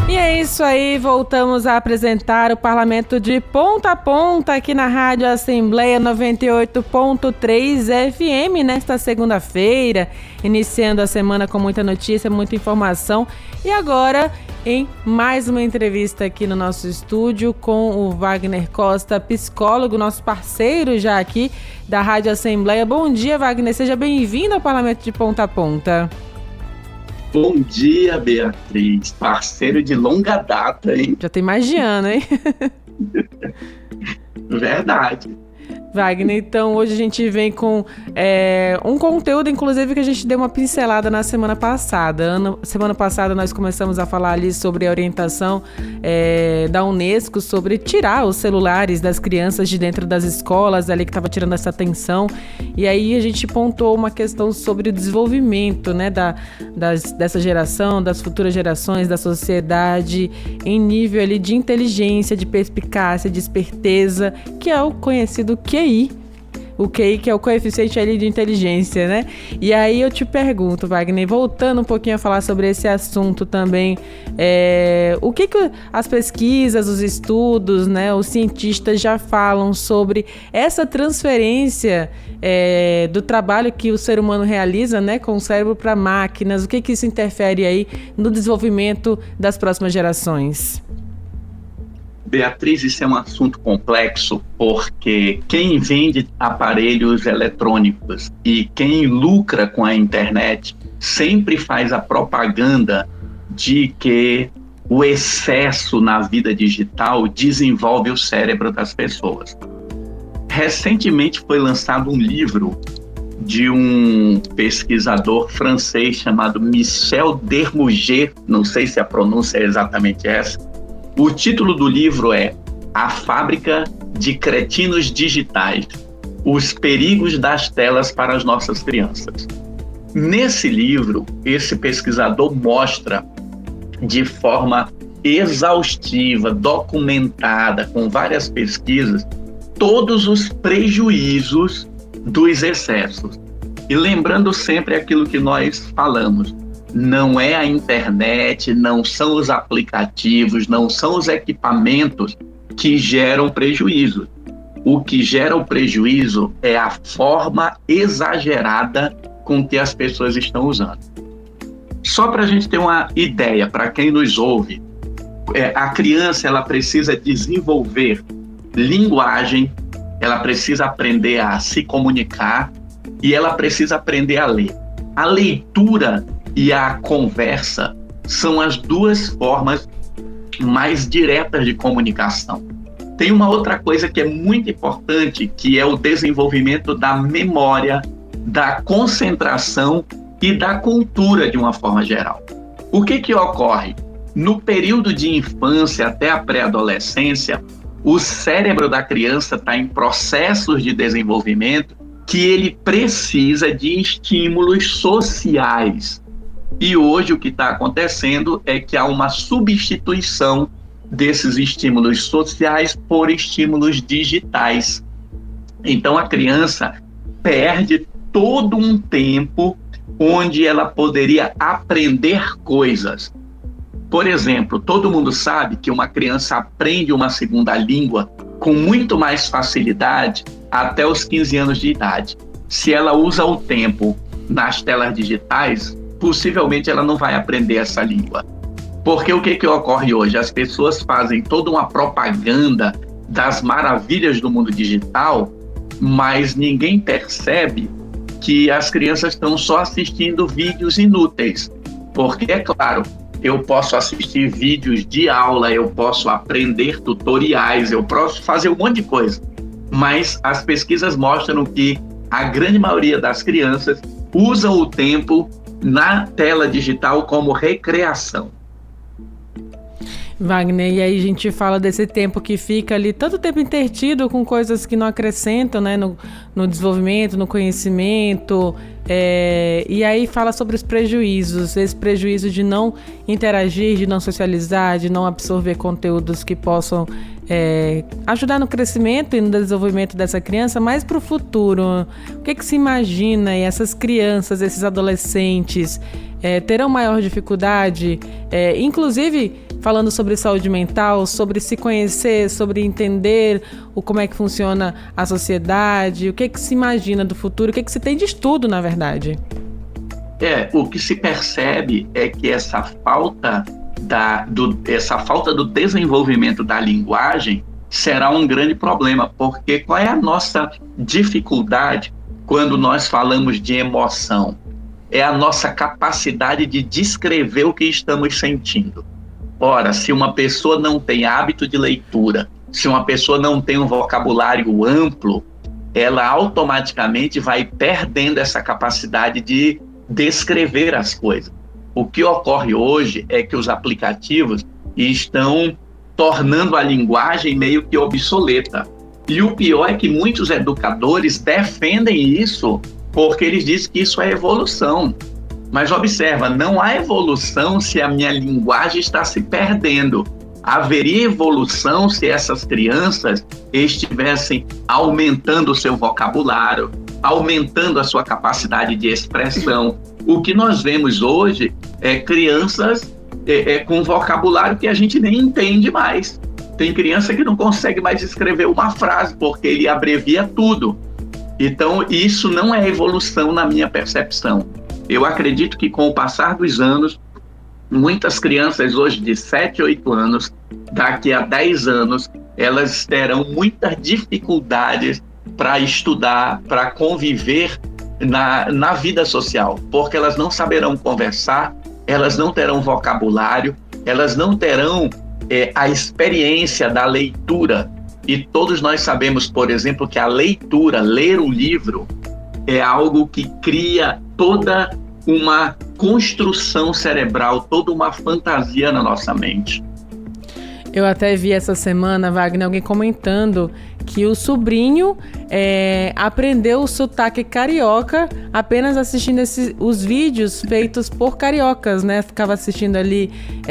E é isso aí, voltamos a apresentar o Parlamento de Ponta a Ponta aqui na Rádio Assembleia 98.3 FM nesta segunda-feira, iniciando a semana com muita notícia, muita informação. E agora, em mais uma entrevista aqui no nosso estúdio com o Wagner Costa, psicólogo, nosso parceiro já aqui da Rádio Assembleia. Bom dia, Wagner, seja bem-vindo ao Parlamento de Ponta a Ponta. Bom dia, Beatriz. Parceiro de longa data, hein? Já tem mais de ano, hein? Verdade. Wagner, então hoje a gente vem com um conteúdo, inclusive, que a gente deu uma pincelada na semana passada. Semana passada nós começamos a falar ali sobre a orientação da Unesco sobre tirar os celulares das crianças de dentro das escolas, ali que estava tirando essa atenção. E aí a gente pontuou uma questão sobre o desenvolvimento, né, dessa geração, das futuras gerações, da sociedade, em nível ali de inteligência, de perspicácia, de esperteza, que é o conhecido QI. O QI, que é o coeficiente ali de inteligência, né? E aí eu te pergunto, Wagner, voltando um pouquinho a falar sobre esse assunto também, o que as pesquisas, os estudos, né, os cientistas já falam sobre essa transferência do trabalho que o ser humano realiza, né, com o cérebro para máquinas? O que isso interfere aí no desenvolvimento das próximas gerações? Beatriz, isso é um assunto complexo, porque quem vende aparelhos eletrônicos e quem lucra com a internet sempre faz a propaganda de que o excesso na vida digital desenvolve o cérebro das pessoas. Recentemente foi lançado um livro de um pesquisador francês chamado Michel Dermouget, não sei se a pronúncia é exatamente essa. O título do livro é A Fábrica de Cretinos Digitais, os perigos das telas para as nossas crianças. Nesse livro, esse pesquisador mostra de forma exaustiva, documentada, com várias pesquisas, todos os prejuízos dos excessos. E lembrando sempre aquilo que nós falamos, não é a internet, não são os aplicativos, não são os equipamentos que geram prejuízo. O que gera o prejuízo é a forma exagerada com que as pessoas estão usando. Só para a gente ter uma ideia, para quem nos ouve, a criança ela precisa desenvolver linguagem, ela precisa aprender a se comunicar e ela precisa aprender a ler. A leitura e a conversa são as duas formas mais diretas de comunicação. Tem uma outra coisa que é muito importante, que é o desenvolvimento da memória, da concentração e da cultura de uma forma geral. O que ocorre? No período de infância até a pré-adolescência, o cérebro da criança está em processos de desenvolvimento que ele precisa de estímulos sociais. E hoje o que está acontecendo é que há uma substituição desses estímulos sociais por estímulos digitais. Então a criança perde todo um tempo onde ela poderia aprender coisas. Por exemplo, todo mundo sabe que uma criança aprende uma segunda língua com muito mais facilidade até os 15 anos de idade. Se ela usa o tempo nas telas digitais, possivelmente ela não vai aprender essa língua. Porque o que ocorre hoje? As pessoas fazem toda uma propaganda das maravilhas do mundo digital, mas ninguém percebe que as crianças estão só assistindo vídeos inúteis. Porque, é claro, eu posso assistir vídeos de aula, eu posso aprender tutoriais, eu posso fazer um monte de coisa. Mas as pesquisas mostram que a grande maioria das crianças usam o tempo na tela digital como recreação. Wagner, e aí a gente fala desse tempo que fica ali, tanto tempo intertido com coisas que não acrescentam, né, no desenvolvimento, no conhecimento, e aí fala sobre os prejuízos, esse prejuízo de não interagir, de não socializar, de não absorver conteúdos que possam ajudar no crescimento e no desenvolvimento dessa criança, mas para o futuro. O que se imagina, e essas crianças, esses adolescentes terão maior dificuldade, inclusive falando sobre saúde mental, sobre se conhecer, sobre entender como é que funciona a sociedade, o que se imagina do futuro, o que se tem de estudo, na verdade. O que se percebe é que essa falta do desenvolvimento da linguagem será um grande problema, porque qual é a nossa dificuldade quando nós falamos de emoção? É a nossa capacidade de descrever o que estamos sentindo. Ora, se uma pessoa não tem hábito de leitura, se uma pessoa não tem um vocabulário amplo, ela automaticamente vai perdendo essa capacidade de descrever as coisas. O que ocorre hoje é que os aplicativos estão tornando a linguagem meio que obsoleta. E o pior é que muitos educadores defendem isso porque eles dizem que isso é evolução. Mas observa, não há evolução se a minha linguagem está se perdendo. Haveria evolução se essas crianças estivessem aumentando o seu vocabulário, aumentando a sua capacidade de expressão. O que nós vemos hoje é crianças com vocabulário que a gente nem entende mais. Tem criança que não consegue mais escrever uma frase, porque ele abrevia tudo. Então, isso não é evolução na minha percepção. Eu acredito que com o passar dos anos, muitas crianças hoje de 7, 8 anos, daqui a 10 anos, elas terão muitas dificuldades para estudar, para conviver na vida social, porque elas não saberão conversar, elas não terão vocabulário, elas não terão a experiência da leitura. E todos nós sabemos, por exemplo, que a leitura, ler o livro, é algo que cria toda uma construção cerebral, toda uma fantasia na nossa mente. Eu até vi essa semana, Wagner, alguém comentando que o sobrinho aprendeu o sotaque carioca apenas assistindo os vídeos feitos por cariocas, né? Ficava assistindo ali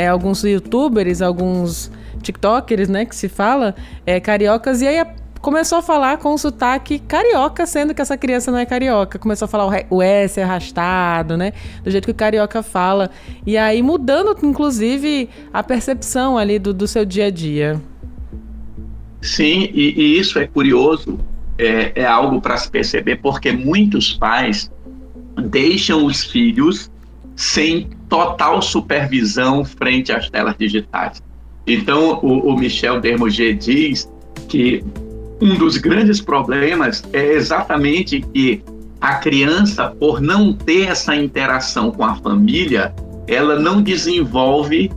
alguns youtubers, alguns tiktokers, né, que se fala, cariocas, e aí começou a falar com o sotaque carioca, sendo que essa criança não é carioca. Começou a falar o S arrastado, né? Do jeito que o carioca fala. E aí mudando, inclusive, a percepção ali do seu dia a dia. Sim, e isso é curioso, é algo para se perceber, porque muitos pais deixam os filhos sem total supervisão frente às telas digitais. Então, o Michel Dermogé diz que um dos grandes problemas é exatamente que a criança, por não ter essa interação com a família, ela não desenvolve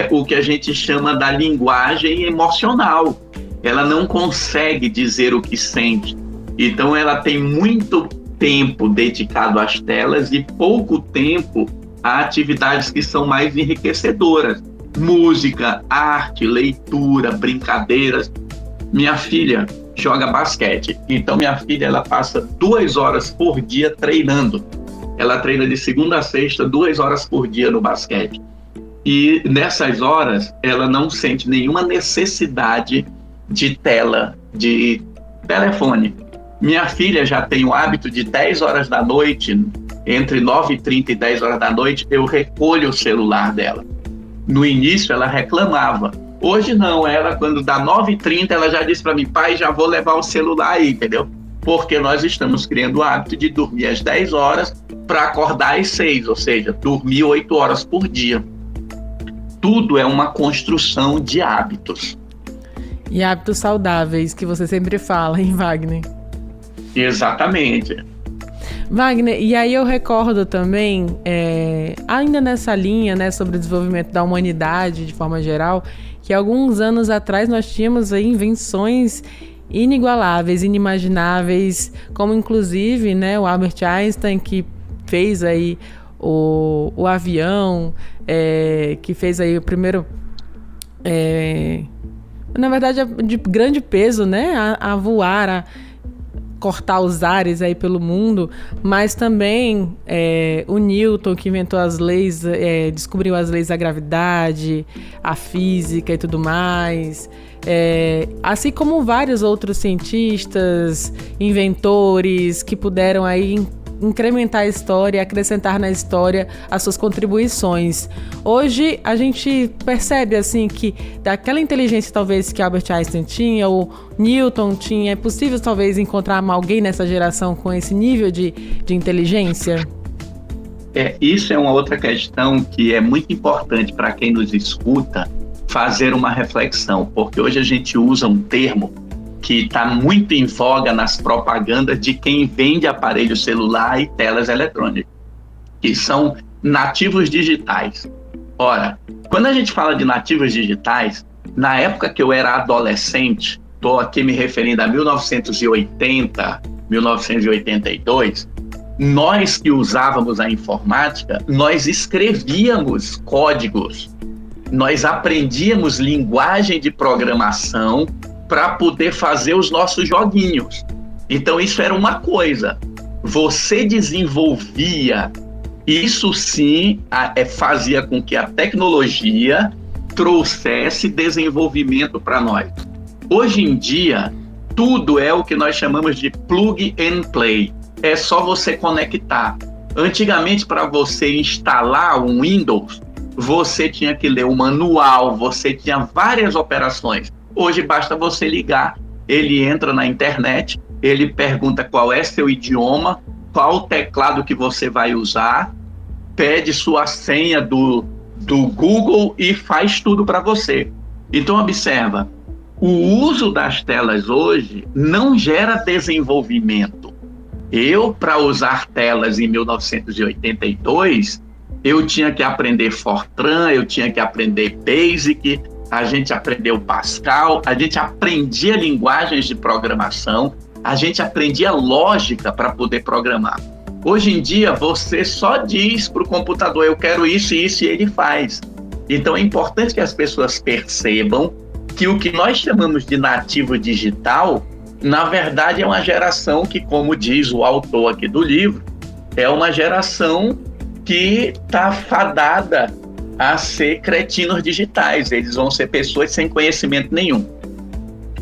o que a gente chama da linguagem emocional. Ela não consegue dizer o que sente. Então, ela tem muito tempo dedicado às telas e pouco tempo a atividades que são mais enriquecedoras. Música, arte, leitura, brincadeiras. Minha filha joga basquete, então minha filha ela passa 2 horas por dia treinando. Ela treina de segunda a sexta, 2 horas por dia no basquete. E nessas horas ela não sente nenhuma necessidade de tela, de telefone. Minha filha já tem o hábito de 10 horas da noite, entre 9h30 e 10 horas da noite, eu recolho o celular dela. No início ela reclamava. Hoje não, ela quando dá 9h30 ela já disse para mim, pai, já vou levar o celular aí, entendeu? Porque nós estamos criando o hábito de dormir às 10 horas para acordar às 6, ou seja, dormir 8 horas por dia. Tudo é uma construção de hábitos. E hábitos saudáveis, que você sempre fala, hein, Wagner? Exatamente. Wagner, e aí eu recordo também, ainda nessa linha, né, sobre o desenvolvimento da humanidade de forma geral, que alguns anos atrás nós tínhamos aí invenções inigualáveis, inimagináveis, como inclusive, né, o Albert Einstein, que fez aí o avião, que fez aí o primeiro, na verdade, de grande peso, né, a voar, a cortar os ares aí pelo mundo, mas também o Newton, que inventou as leis, descobriu as leis da gravidade, a física e tudo mais, assim como vários outros cientistas, inventores que puderam aí incrementar a história, acrescentar na história as suas contribuições. Hoje a gente percebe assim que daquela inteligência talvez que Albert Einstein tinha, ou Newton tinha, é possível talvez encontrar alguém nessa geração com esse nível de inteligência? Isso é uma outra questão que é muito importante para quem nos escuta fazer uma reflexão, porque hoje a gente usa um termo que está muito em voga nas propagandas de quem vende aparelho celular e telas eletrônicas, que são nativos digitais. Ora, quando a gente fala de nativos digitais, na época que eu era adolescente, estou aqui me referindo a 1980, 1982, nós que usávamos a informática, nós escrevíamos códigos, nós aprendíamos linguagem de programação para poder fazer os nossos joguinhos. Então isso era uma coisa. Você desenvolvia, isso sim fazia com que a tecnologia trouxesse desenvolvimento para nós. Hoje em dia, tudo é o que nós chamamos de plug and play. É só você conectar. Antigamente, para você instalar um Windows, você tinha que ler o manual, você tinha várias operações. Hoje basta você ligar, ele entra na internet, ele pergunta qual é seu idioma, qual o teclado que você vai usar, pede sua senha do Google e faz tudo para você. Então observa, o uso das telas hoje não gera desenvolvimento. Eu, para usar telas em 1982, eu tinha que aprender Fortran, eu tinha que aprender Basic, a gente aprendeu Pascal, a gente aprendia linguagens de programação, a gente aprendia lógica para poder programar. Hoje em dia, você só diz para o computador, eu quero isso e isso, e ele faz. Então, é importante que as pessoas percebam que o que nós chamamos de nativo digital, na verdade, é uma geração que, como diz o autor aqui do livro, é uma geração que está fadada a ser cretinos digitais. Eles vão ser pessoas sem conhecimento nenhum.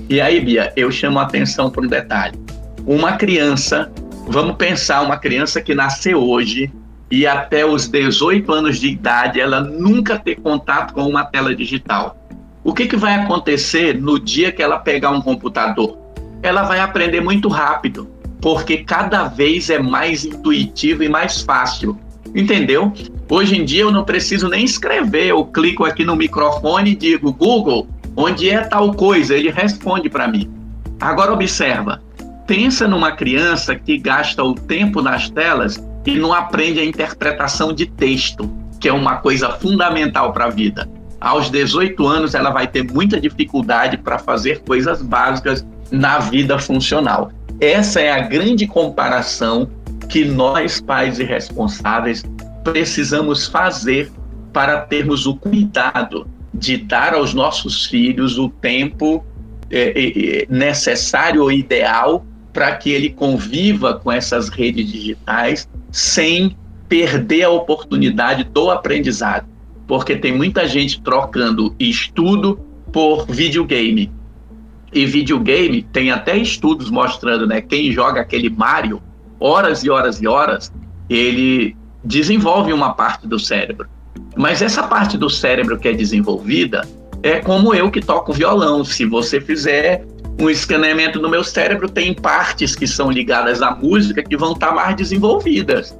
E aí, Bia, eu chamo a atenção para um detalhe. Uma criança, vamos pensar uma criança que nasceu hoje e até os 18 anos de idade, ela nunca ter contato com uma tela digital. O que vai acontecer no dia que ela pegar um computador? Ela vai aprender muito rápido, porque cada vez é mais intuitivo e mais fácil. Entendeu? Hoje em dia eu não preciso nem escrever, eu clico aqui no microfone e digo, Google, onde é tal coisa? Ele responde para mim. Agora observa, pensa numa criança que gasta o tempo nas telas e não aprende a interpretação de texto, que é uma coisa fundamental para a vida. Aos 18 anos ela vai ter muita dificuldade para fazer coisas básicas na vida funcional. Essa é a grande comparação que nós, pais e responsáveis, precisamos fazer para termos o cuidado de dar aos nossos filhos o tempo necessário ou ideal para que ele conviva com essas redes digitais sem perder a oportunidade do aprendizado. Porque tem muita gente trocando estudo por videogame. E videogame tem até estudos mostrando, né, quem joga aquele Mario, horas e horas e horas, ele desenvolve uma parte do cérebro. Mas essa parte do cérebro que é desenvolvida é como eu que toco violão. Se você fizer um escaneamento no meu cérebro, tem partes que são ligadas à música que vão estar mais desenvolvidas.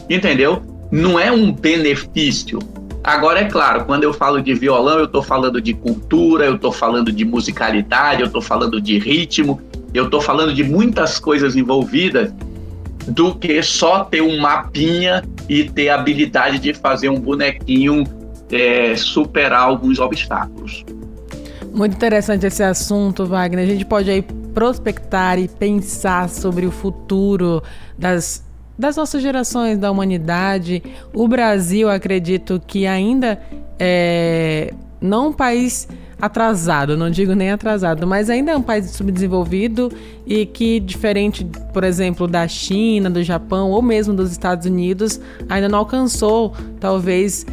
Entendeu? Não é um benefício. Agora, é claro, quando eu falo de violão, eu estou falando de cultura, eu estou falando de musicalidade, eu estou falando de ritmo, eu estou falando de muitas coisas envolvidas do que só ter um mapinha e ter a habilidade de fazer um bonequinho superar alguns obstáculos. Muito interessante esse assunto, Wagner. A gente pode aí prospectar e pensar sobre o futuro das nossas gerações, da humanidade. O Brasil, acredito que ainda não um país atrasado, não digo nem atrasado, mas ainda é um país subdesenvolvido e que, diferente, por exemplo, da China, do Japão ou mesmo dos Estados Unidos, ainda não alcançou, talvez,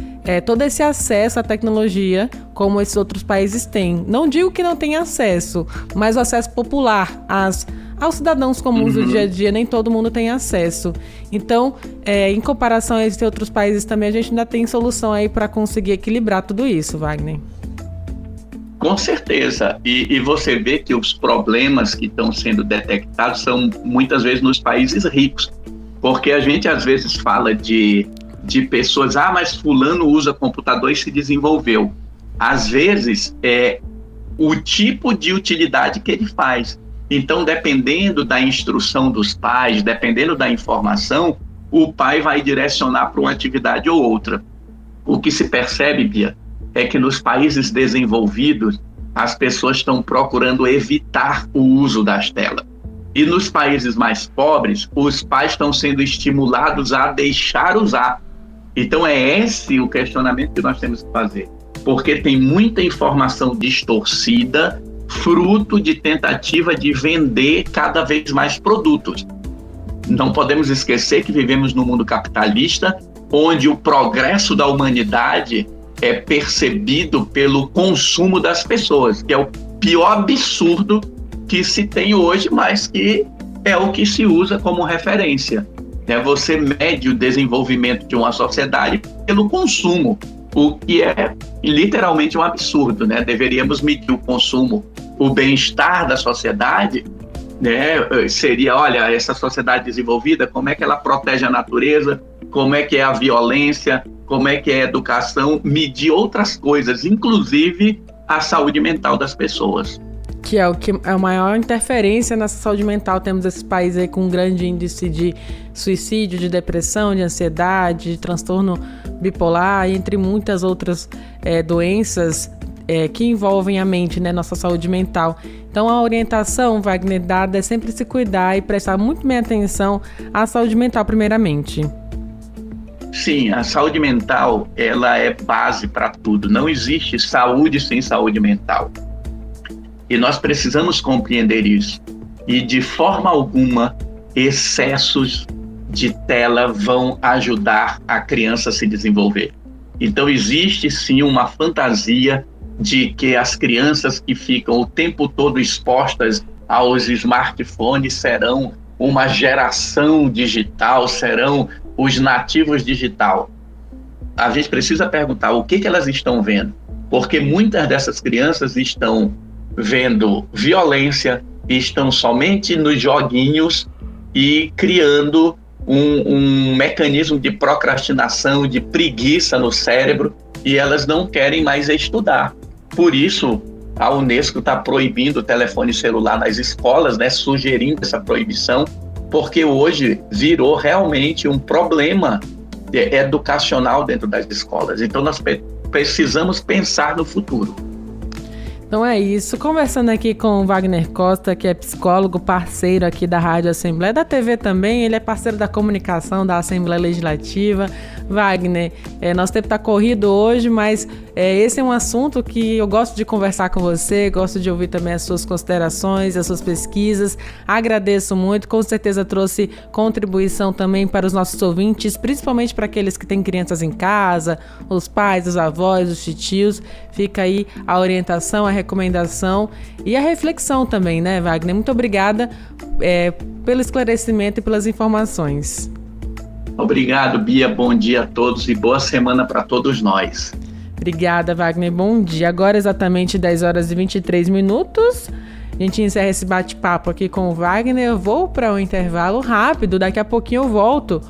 todo esse acesso à tecnologia como esses outros países têm. Não digo que não tem acesso, mas o acesso popular às aos cidadãos comuns do dia a dia, nem todo mundo tem acesso. Então, em comparação a esses outros países também, a gente ainda tem solução aí para conseguir equilibrar tudo isso, Wagner. Com certeza, e você vê que os problemas que estão sendo detectados são muitas vezes nos países ricos, porque a gente às vezes fala de pessoas, mas fulano usa computador e se desenvolveu. Às vezes é o tipo de utilidade que ele faz. Então, dependendo da instrução dos pais, dependendo da informação, o pai vai direcionar para uma atividade ou outra. O que se percebe, Bia, é que nos países desenvolvidos, as pessoas estão procurando evitar o uso das telas. E nos países mais pobres, os pais estão sendo estimulados a deixar usar. Então é esse o questionamento que nós temos que fazer. Porque tem muita informação distorcida, fruto de tentativa de vender cada vez mais produtos. Não podemos esquecer que vivemos num mundo capitalista, onde o progresso da humanidade é percebido pelo consumo das pessoas, que é o pior absurdo que se tem hoje, mas que é o que se usa como referência. Você mede o desenvolvimento de uma sociedade pelo consumo, o que é literalmente um absurdo, né? Deveríamos medir o consumo, o bem-estar da sociedade, né? Seria, olha, essa sociedade desenvolvida, como é que ela protege a natureza, como é que é a violência, como é que é a educação, medir outras coisas, inclusive a saúde mental das pessoas. Que é a maior interferência nessa saúde mental. Temos esse país aí com um grande índice de suicídio, de depressão, de ansiedade, de transtorno bipolar, entre muitas outras doenças que envolvem a mente, né, nossa saúde mental. Então a orientação, Wagner, dada é sempre se cuidar e prestar muito bem atenção à saúde mental primeiramente. Sim, a saúde mental, ela é base para tudo. Não existe saúde sem saúde mental. E nós precisamos compreender isso. E de forma alguma, excessos de tela vão ajudar a criança a se desenvolver. Então existe sim uma fantasia de que as crianças que ficam o tempo todo expostas aos smartphones serão uma geração digital, serão os nativos digital. A gente precisa perguntar o que elas estão vendo, porque muitas dessas crianças estão vendo violência, estão somente nos joguinhos e criando um mecanismo de procrastinação, de preguiça no cérebro, e elas não querem mais estudar. Por isso, a Unesco está proibindo o telefone celular nas escolas, né, sugerindo essa proibição, porque hoje virou realmente um problema educacional dentro das escolas. Então, nós precisamos pensar no futuro. Então é isso, conversando aqui com o Wagner Costa, que é psicólogo, parceiro aqui da Rádio Assembleia, da TV também, ele é parceiro da comunicação da Assembleia Legislativa. Wagner, nosso tempo está corrido hoje, mas esse é um assunto que eu gosto de conversar com você, gosto de ouvir também as suas considerações, as suas pesquisas, agradeço muito, com certeza trouxe contribuição também para os nossos ouvintes, principalmente para aqueles que têm crianças em casa, os pais, os avós, os titios. Fica aí a orientação, a recomendação e a reflexão também, né, Wagner? Muito obrigada pelo esclarecimento e pelas informações. Obrigado, Bia. Bom dia a todos e boa semana para todos nós. Obrigada, Wagner. Bom dia. Agora exatamente 10 horas e 23 minutos. A gente encerra esse bate-papo aqui com o Wagner. Eu vou para um intervalo rápido. Daqui a pouquinho eu volto